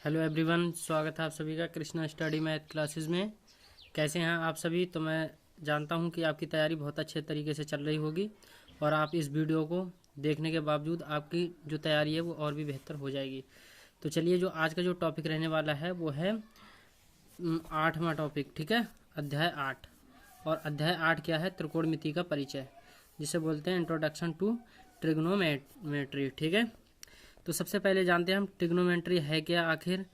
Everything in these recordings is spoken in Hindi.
हेलो एवरीवन, स्वागत है आप सभी का कृष्णा स्टडी मैथ क्लासेस में। कैसे हैं आप सभी? तो मैं जानता हूं कि आपकी तैयारी बहुत अच्छे तरीके से चल रही होगी और आप इस वीडियो को देखने के बावजूद आपकी जो तैयारी है वो और भी बेहतर हो जाएगी। तो चलिए, जो आज का जो टॉपिक रहने वाला है वो है 8वां टॉपिक, ठीक है, अध्याय 8। और अध्याय 8 क्या है? त्रिकोणमिति का परिचय, जिसे बोलते हैं इंट्रोडक्शन टू ट्रिग्नोमेट्री, ठीक है। तो सबसे पहले जानते हैं हम ट्रिग्नोमेट्री है क्या आखिर,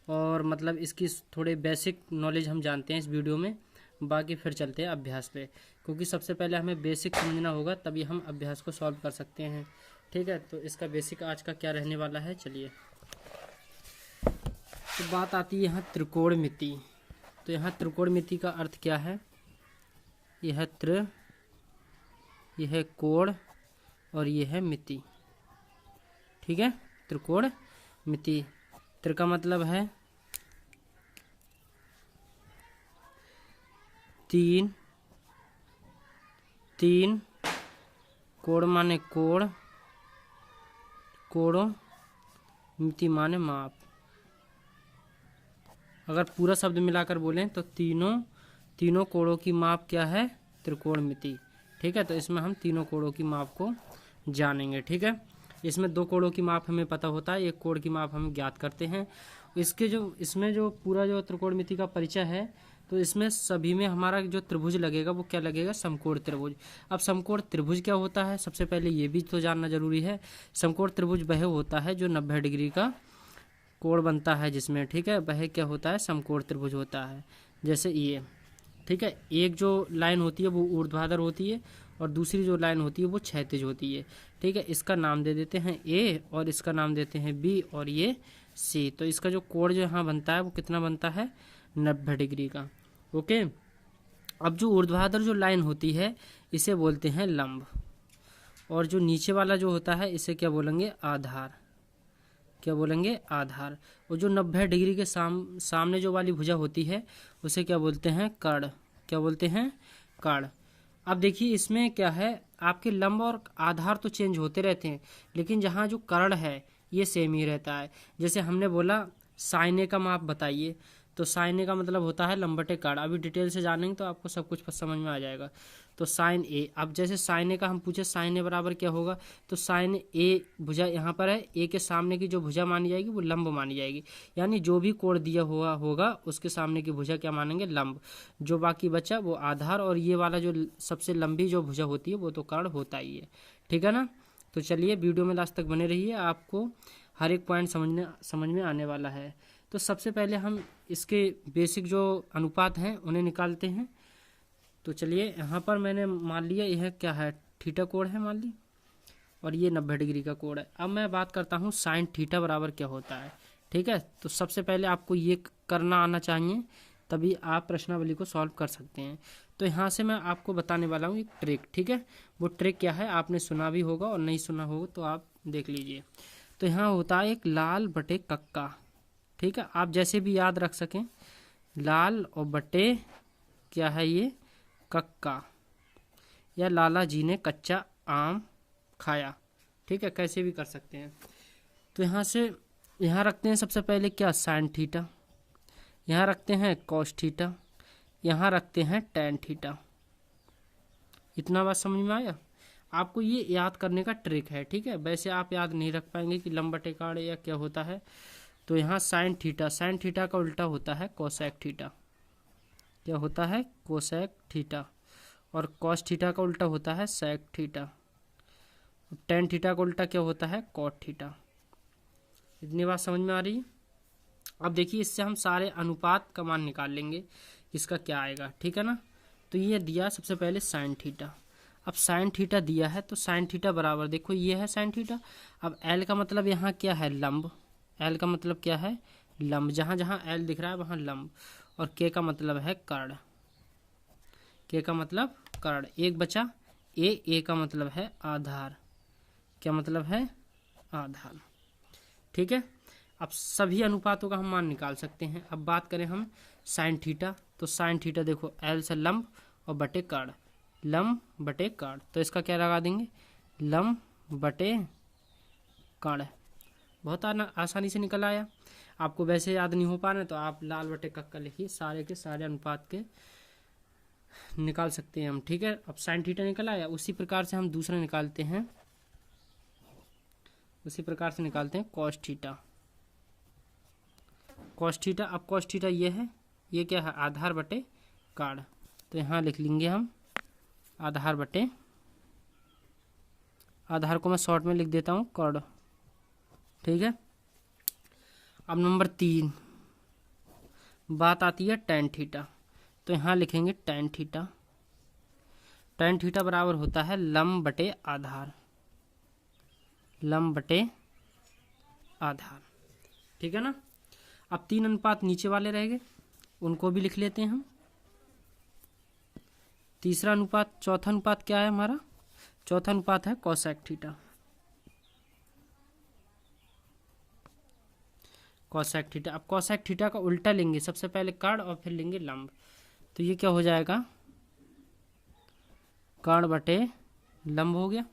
और मतलब इसकी थोड़े बेसिक नॉलेज हम जानते हैं इस वीडियो में। बाकी फिर चलते हैं अभ्यास पे, क्योंकि सबसे पहले हमें बेसिक समझना होगा, तभी हम अभ्यास को सॉल्व कर सकते हैं, ठीक है। तो इसका बेसिक आज का क्या रहने वाला है, चलिए। तो बात आती है यहाँ त्रिकोणमिति। तो यहाँ त्रिकोणमिति का अर्थ क्या है? यह यह कोण और यह है मिति, ठीक है। त्रिकोण मिति, त्रि का मतलब है तीन, तीन, कोण माने कोण, कोणों, मिति माने माप। अगर पूरा शब्द मिलाकर बोलें तो तीनों कोणों की माप क्या है? त्रिकोण मिति, ठीक है। तो इसमें हम तीनों कोणों की माप को जानेंगे, ठीक है। इसमें दो कोणों की माप हमें पता होता है, एक कोण की माप हम ज्ञात करते हैं। इसमें जो पूरा जो त्रिकोणमिति का परिचय है, तो इसमें सभी में हमारा जो त्रिभुज लगेगा वो क्या लगेगा? समकोण त्रिभुज। अब समकोण त्रिभुज क्या होता है, सबसे पहले ये भी तो जानना जरूरी है। समकोण त्रिभुज वह होता है जो 90 डिग्री का कोण बनता है जिसमें, ठीक है, वह क्या होता है? समकोण त्रिभुज होता है। जैसे ये, ठीक है, एक जो लाइन होती है वो ऊर्ध्वाधर होती है और दूसरी जो लाइन होती है वो क्षैतिज होती है, ठीक है। इसका नाम दे देते हैं ए और इसका नाम देते हैं बी और ये सी। तो इसका जो कोण जो यहाँ बनता है वो कितना बनता है? 90 डिग्री का, ओके। अब जो ऊर्ध्वाधर जो लाइन होती है इसे बोलते हैं लंब, और जो नीचे वाला जो होता है इसे क्या बोलेंगे? आधार। क्या बोलेंगे? आधार। और जो 90 डिग्री के सामने जो वाली भुजा होती है उसे क्या बोलते हैं? कर्ण। क्या बोलते हैं? कर्ण। अब देखिए, इसमें क्या है, आपके लंब और आधार तो चेंज होते रहते हैं, लेकिन जहाँ जो कर्ण है ये सेम ही रहता है। जैसे हमने बोला साइन ए का माप बताइए, तो साइन ए का मतलब होता है लंबटे कर्ण। अभी डिटेल से जानेंगे तो आपको सब कुछ समझ में आ जाएगा। तो साइन ए, अब जैसे साइन ए का हम पूछे साइन ए बराबर क्या होगा, तो साइन ए भुजा यहाँ पर है, ए के सामने की जो भुजा मानी जाएगी वो लंब मानी जाएगी। यानी जो भी कोण दिया हुआ होगा उसके सामने की भुजा क्या मानेंगे? लंब। जो बाकी बचा वो आधार, और ये वाला जो सबसे लंबी जो भुजा होती है वो तो कर्ण होता ही है, ठीक है ना। तो चलिए, वीडियो में लास्ट तक बने रहिए, आपको हर एक पॉइंट समझ में आने वाला है। तो सबसे पहले हम इसके बेसिक जो अनुपात हैं उन्हें निकालते हैं। तो चलिए, यहाँ पर मैंने मान लिया यह क्या है? थीटा कोण है मान ली, और ये 90 डिग्री का कोण है। अब मैं बात करता हूँ साइन थीटा बराबर क्या होता है, ठीक है। तो सबसे पहले आपको ये करना आना चाहिए, तभी आप प्रश्नावली को सॉल्व कर सकते हैं। तो यहाँ से मैं आपको बताने वाला हूँ एक ट्रिक, ठीक है। वो ट्रिक क्या है, आपने सुना भी होगा और नहीं सुना होगा तो आप देख लीजिए। तो यहाँ होता है एक लाल बटे कक्का, ठीक है। आप जैसे भी याद रख सकें, लाल और बटे क्या है ये? कक्का, या लाला जी ने कच्चा आम खाया, ठीक है, कैसे भी कर सकते हैं। तो यहाँ रखते हैं सबसे पहले क्या? Sine theta. यहाँ रखते हैं कॉस थीटा। यहाँ रखते हैं टेन थीटा। इतना बात समझ में आया? आपको ये याद करने का ट्रिक है, ठीक है। वैसे आप याद नहीं रख पाएंगे कि लंब बटे कर्ण या क्या होता है। तो यहाँ साइन थीटा का उल्टा होता है कोसेक थीटा। क्या होता है? Cosec theta. और कॉस थीटा का उल्टा होता है सेक थीटा। टेन थीटा का उल्टा क्या होता है? Cot theta. इतनी बात समझ में आ रही है? अब देखिए, इससे हम सारे अनुपात का मान निकाल लेंगे, इसका क्या आएगा, ठीक है ना। तो ये दिया सबसे पहले साइन थीटा। अब साइन थीटा दिया है तो साइन थीटा बराबर, देखो ये है साइन थीटा। अब एल का मतलब यहाँ क्या है? लंब। एल का मतलब क्या है? लंब। जहाँ जहाँ एल दिख रहा है वहाँ लंब। और के का मतलब है कर्ण। के का मतलब कर्ण। एक बचा ए का मतलब है आधार। क्या मतलब है? आधार, ठीक है। अब सभी अनुपातों का हम मान निकाल सकते हैं। अब बात करें हम साइन थीटा, तो साइन थीटा देखो एल से लंब और बटे कर्ण, लंब बटे कर्ण। तो इसका क्या लगा देंगे? लंब बटे कर्ण। बहुत आसानी से निकल आया। आपको वैसे याद नहीं हो पा रहे तो आप लाल बटे कक्का लिखिए, सारे के सारे अनुपात के निकाल सकते हैं हम। ठीक है, अब साइन थीटा निकल आया, उसी प्रकार से हम दूसरा निकालते हैं, उसी प्रकार से निकालते हैं कॉस थीटा। कॉस थीटा, अब कॉस थीटा ये है, ये क्या है, आधार बटे कार्ड, तो यहाँ लिख लेंगे हम आधार बटे, आधार को मैं शॉर्ट में लिख देता हूँ कार्ड। ठीक है, अब नंबर 3 बात आती है टेन थीटा, तो यहाँ लिखेंगे टेन थीटा। टेन थीटा बराबर होता है लंब बटे आधार, लंब बटे आधार। ठीक है ना। अब 3 अनुपात नीचे वाले रह गए, उनको भी लिख लेते हैं हम। तीसरा अनुपात, चौथा अनुपात क्या है हमारा, चौथा अनुपात है कोसेक थीटा, कोसेक थीटा। अब कोसेक थीटा का उल्टा लेंगे, सबसे पहले कार्ड और फिर लेंगे लंब, तो ये क्या हो जाएगा, कार्ड बटे लंब हो गया।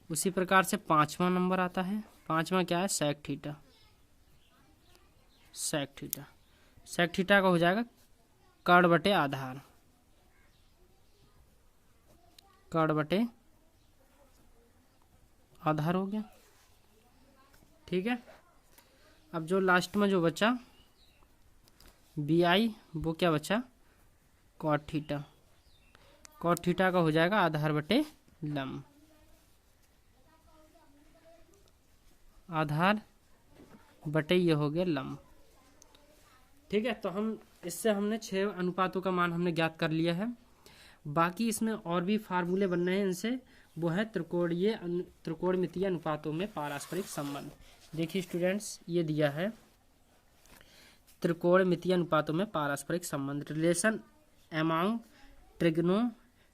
उसी प्रकार से 5वां नंबर आता है, 5वां क्या है, sec theta, sec theta. Sec theta का हो जाएगा कार्ड बटे आधार, कार्ड बटे आधार हो गया। ठीक है, अब जो लास्ट में जो बचा बी आई, वो क्या बचा, कॉट थीटा, कॉट थीटा का हो जाएगा आधार बटे लंब, आधार बटे ये हो गया लंब। ठीक है, तो हम इससे हमने 6 अनुपातों का मान हमने ज्ञात कर लिया है। बाकी इसमें और भी फार्मूले बन रहे हैं इनसे, वो है त्रिकोणमितीय अनुपातों में पारस्परिक संबंध। देखिए स्टूडेंट्स, ये दिया है त्रिकोणमितीय अनुपातों में पारस्परिक संबंध, रिलेशन अमॉन्ग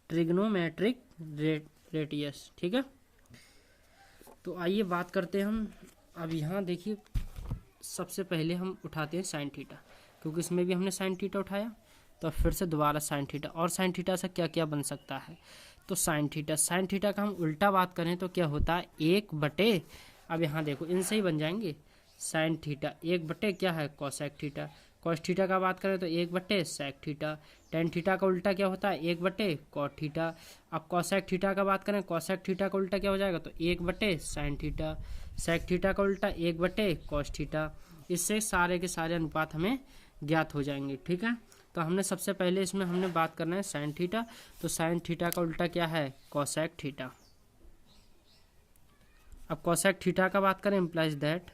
ट्रिग्नोमेट्रिक रेडियस। ठीक है, तो आइए बात करते हैं हम। अब यहाँ देखिए, सबसे पहले हम उठाते हैं साइन थीटा, क्योंकि इसमें भी हमने साइन थीटा उठाया, तो फिर से दोबारा साइन थीटा, और साइन थीटा से क्या क्या बन सकता है, तो साइन थीटा, साइन थीटा का हम उल्टा बात करें तो क्या होता है, 1/, अब यहाँ देखो इनसे ही बन जाएंगे, साइन थीटा 1/, क्या है, कोसेक थीटा। कॉस थीटा का बात करें तो 1/, सेक थीटा। टेन थीटा का उल्टा क्या होता है, 1/, कॉट थीटा। अब कोसेक थीटा का बात करें, कोसेक थीटा का उल्टा क्या हो जाएगा, तो 1/, साइन थीटा। सेक थीटा का उल्टा 1/, कॉस थीटा। इससे सारे के सारे अनुपात हमें ज्ञात हो जाएंगे। ठीक है, तो हमने सबसे पहले इसमें हमने बात करना है साइन थीटा, तो साइन थीटा का उल्टा क्या है, कोसेक थीटा। अब कोसेक थीटा का बात करें, इम्प्लाइज दैट,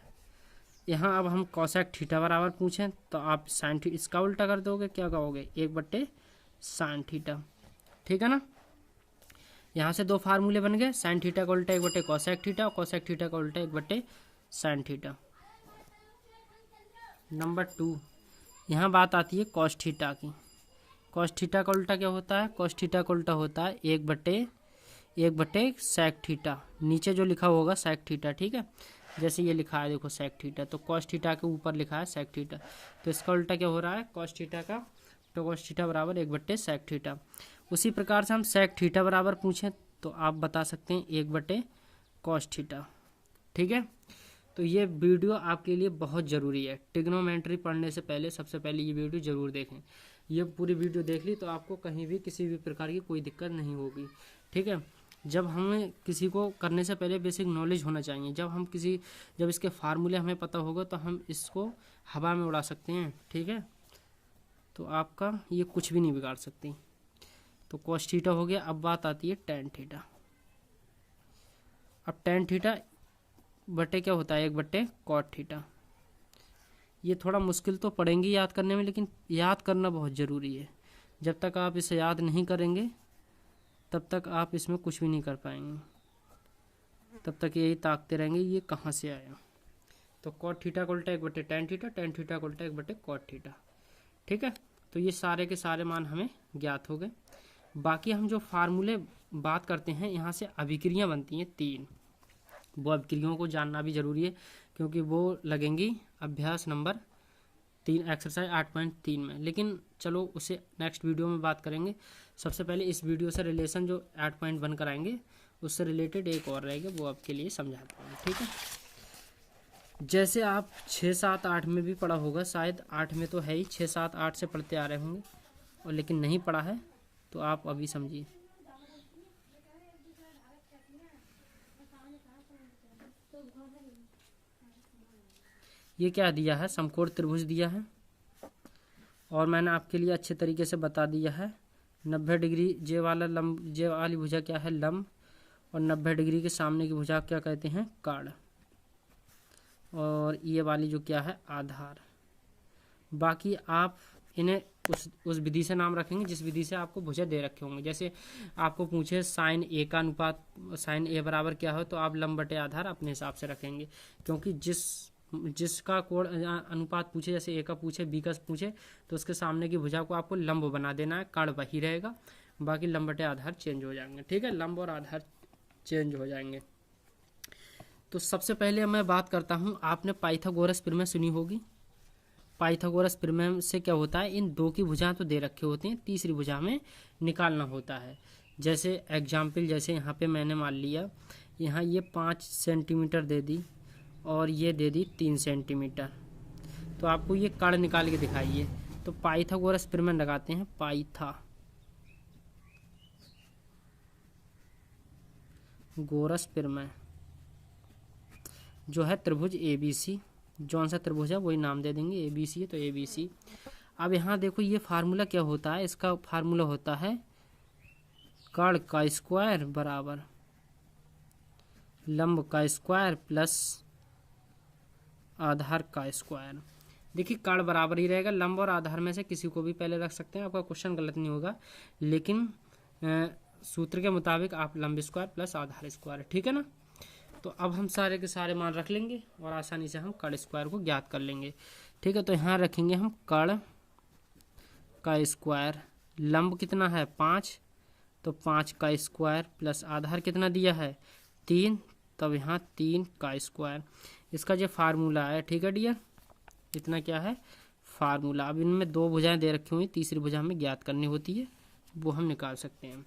यहाँ अब हम कोसेक थीटा बराबर पूछें तो आप साइन थीटा इसका उल्टा कर दोगे, क्या कहोगे, 1/, साइन थीटा। ठीक है ना। यहाँ से 2 फार्मूले बन गए, साइन थीटा का उल्टा 1/, कोसेक थीटा, और कोसेक थीटा का उल्टा 1/, साइन थीटा। नंबर 2, यहाँ बात आती है कॉस थीटा की। कॉस थीटा का उल्टा क्या होता है, कॉस थीटा का उल्टा होता है 1/, सेक थीटा। नीचे जो लिखा होगा सेक थीटा, ठीक है, जैसे ये लिखा है देखो सेक थीटा, तो कॉस थीटा के ऊपर लिखा है सेक थीटा, तो इसका उल्टा क्या हो रहा है, कॉस थीटा का, तो कॉस थीटा बराबर 1/, सेक थीटा। उसी प्रकार से हम सेक थीटा बराबर पूछें तो आप बता सकते हैं 1/, कॉस थीटा। ठीक है, तो ये वीडियो आपके लिए बहुत ज़रूरी है, ट्रिग्नोमेट्री पढ़ने से पहले सबसे पहले ये वीडियो ज़रूर देखें। ये पूरी वीडियो देख ली तो आपको कहीं भी किसी भी प्रकार की कोई दिक्कत नहीं होगी। ठीक है, जब हमें किसी को करने से पहले बेसिक नॉलेज होना चाहिए, जब इसके फार्मूले हमें पता होगा तो हम इसको हवा में उड़ा सकते हैं। ठीक है, तो आपका ये कुछ भी नहीं बिगाड़ सकती। तो कॉस थीटा हो गया। अब बात आती है टेन थीटा। अब टेन थीटा बटे क्या होता है, 1/, कॉट थीटा। ये थोड़ा मुश्किल तो पड़ेंगी याद करने में, लेकिन याद करना बहुत ज़रूरी है। जब तक आप इसे याद नहीं करेंगे तब तक आप इसमें कुछ भी नहीं कर पाएंगे, तब तक यही ताकते रहेंगे ये कहाँ से आया। तो कॉट थीटा का उल्टा 1/, टेन थीटा, टेन थीटा का उल्टा 1/, कॉट थीटा। ठीक है, तो ये सारे के सारे मान हमें ज्ञात हो गए। बाकी हम जो फार्मूले बात करते हैं, यहाँ से अभिक्रियाँ बनती हैं 3, वो अभिक्रियाओं को जानना भी ज़रूरी है, क्योंकि वो लगेंगी अभ्यास नंबर 3 एक्सरसाइज 8.3 में। लेकिन चलो उसे नेक्स्ट वीडियो में बात करेंगे। सबसे पहले इस वीडियो से रिलेशन जो 8.1 कराएंगे उससे रिलेटेड एक और रहेगा, वो आपके लिए समझाता हूँ। ठीक है। जैसे आप 6, 7, 8 में भी पढ़ा होगा, शायद 8 में तो है ही, 6, 7, 8 से पढ़ते आ रहे होंगे, और लेकिन नहीं पढ़ा है तो आप अभी समझिए। ये क्या दिया है, समकोण त्रिभुज दिया है, और मैंने आपके लिए अच्छे तरीके से बता दिया है 90 डिग्री जे वाली भुजा क्या है, लंब, और 90 डिग्री के सामने की भुजा क्या कहते हैं, काड़, और ये वाली जो क्या है, आधार। बाकी आप इन्हें उस विधि से नाम रखेंगे जिस विधि से आपको भुजा दे रखे होंगे। जैसे आपको पूछे साइन ए का अनुपात, साइन ए बराबर क्या हो, तो आप लंब बटे आधार अपने हिसाब से रखेंगे, क्योंकि जिसका कोण अनुपात पूछे, जैसे ए का पूछे, बी का पूछे, तो उसके सामने की भुजा को आपको लंब बना देना है, काड़ वही रहेगा, बाकी लंब बटे आधार चेंज हो जाएंगे। ठीक है, लंब और आधार चेंज हो जाएंगे। तो सबसे पहले मैं बात करता हूँ, आपने पाइथागोरस प्रमेय सुनी होगी। पाइथागोरस प्रमेय से क्या होता है, इन दो की भुजा तो दे रखे होते हैं, तीसरी भुजा में निकालना होता है। जैसे एग्जाम्पल, जैसे यहाँ पे मैंने मान लिया, यहाँ ये 5 सेंटीमीटर दे दी और ये दे दी 3 सेंटीमीटर, तो आपको ये काड़ निकाल के दिखाइए। तो पाइथागोरस प्रमेय लगाते हैं, पाइथागोरस प्रमेय जो है त्रिभुज ABC, जौन सा त्रिभुज है वही नाम दे देंगे, ABC है तो ABC। अब यहाँ देखो ये फार्मूला क्या होता है, इसका फार्मूला होता है काड़ का स्क्वायर बराबर लंब का स्क्वायर प्लस आधार का स्क्वायर। देखिए काड़ बराबर ही रहेगा, लंब और आधार में से किसी को भी पहले रख सकते हैं, आपका क्वेश्चन गलत नहीं होगा, लेकिन सूत्र के मुताबिक आप लंब स्क्वायर प्लस आधार स्क्वायर, ठीक है ना। तो अब हम सारे के सारे मान रख लेंगे और आसानी से हम काड़ स्क्वायर को ज्ञात कर लेंगे। ठीक है, तो यहाँ रखेंगे हम काड़ का स्क्वायर, लंब कितना है 5, तो 5 का स्क्वायर प्लस आधार कितना दिया है 3, तब यहाँ 3 का स्क्वायर। इसका जो फार्मूला है, ठीक है डियर, इतना क्या है फार्मूला। अब इनमें दो भुजाएं दे रखी हुई, तीसरी भुजा हमें ज्ञात करनी होती है, वो हम निकाल सकते हैं।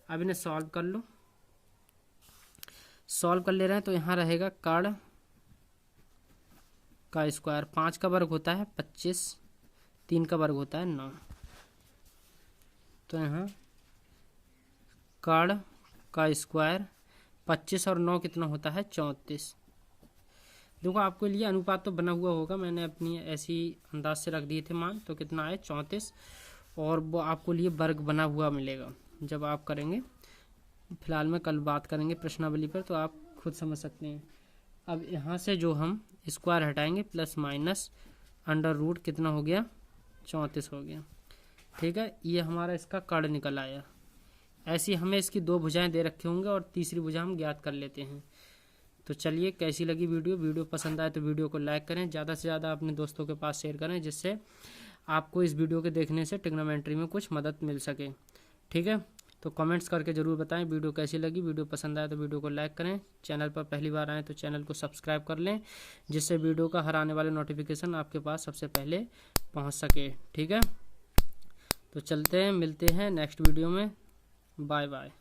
अब इन्हें सॉल्व कर लो, सॉल्व कर ले रहे हैं तो यहाँ रहेगा काड़ का स्क्वायर, 5 का वर्ग होता है 25, 3 का वर्ग होता है 9, तो यहाँ काड़ का स्क्वायर 25 और 9 कितना होता है 34। देखो आपके लिए अनुपात तो बना हुआ होगा, मैंने अपनी ऐसी अंदाज से रख दिए थे मान, तो कितना है 34, और वो आपको लिए वर्ग बना हुआ मिलेगा जब आप करेंगे। फिलहाल में कल बात करेंगे प्रश्नावली पर, तो आप खुद समझ सकते हैं। अब यहाँ से जो हम स्क्वायर हटाएंगे प्लस माइनस अंडर रूट कितना हो गया 34 हो गया। ठीक है, ये हमारा इसका काड़ निकल आया। ऐसी हमें इसकी दो भुजाएं दे रखे होंगे और तीसरी भुजा हम ज्ञात कर लेते हैं। तो चलिए, कैसी लगी वीडियो पसंद आए तो वीडियो को लाइक करें, ज़्यादा से ज़्यादा अपने दोस्तों के पास शेयर करें, जिससे आपको इस वीडियो के देखने से ट्रिग्नोमेट्री में कुछ मदद मिल सके। ठीक है, तो कमेंट्स करके ज़रूर बताएं वीडियो कैसी लगी। वीडियो पसंद आए तो वीडियो को लाइक करें, चैनल पर पहली बार आएँ तो चैनल को सब्सक्राइब कर लें, जिससे वीडियो का हर आने वाले नोटिफिकेशन आपके पास सबसे पहले पहुँच सके। ठीक है, तो चलते हैं, मिलते हैं नेक्स्ट वीडियो में, बाय बाय।